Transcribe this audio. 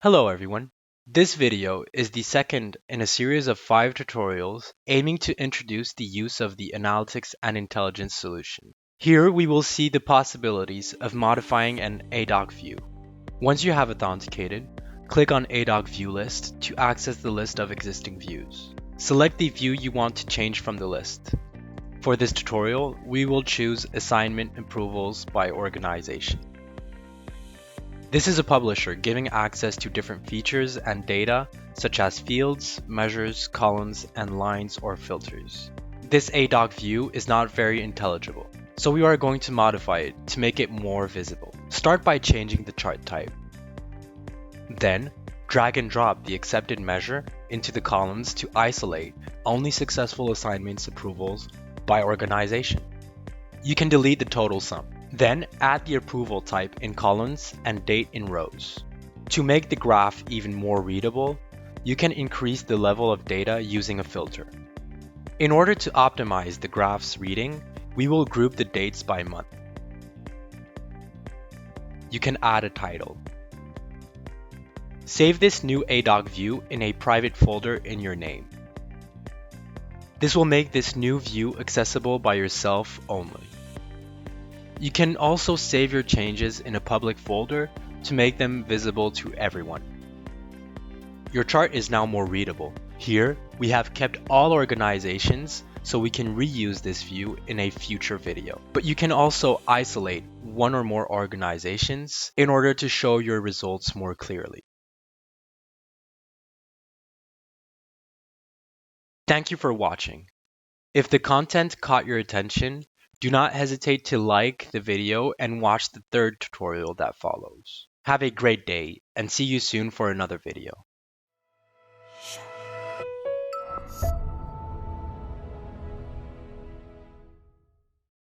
Hello everyone. This video is the second in a series of 5 tutorials aiming to introduce the use of the Analytics and Intelligence solution. Here we will see the possibilities of modifying an Ad-hoc view. Once you have authenticated, click on Ad-hoc View List to access the list of existing views. Select the view you want to change from the list. For this tutorial, we will choose Assignment Approvals by Organization. This is a publisher giving access to different features and data such as fields, measures, columns, and lines or filters. This Ad-hoc view is not very intelligible, so we are going to modify it to make it more visible. Start by changing the chart type. Then, drag and drop the accepted measure into the columns to isolate only successful assignments approvals by organization. You can delete the total sum. Then add the approval type in columns and date in rows. To make the graph even more readable, you can increase the level of data using a filter. In order to optimize the graph's reading, we will group the dates by month. You can add a title. Save this new Ad-hoc view in a private folder in your name. This will make this new view accessible by yourself only. You can also save your changes in a public folder to make them visible to everyone. Your chart is now more readable. Here, we have kept all organizations so we can reuse this view in a future video. But you can also isolate one or more organizations in order to show your results more clearly. Thank you for watching. If the content caught your attention, do not hesitate to like the video and watch the third tutorial that follows. Have a great day and see you soon for another video.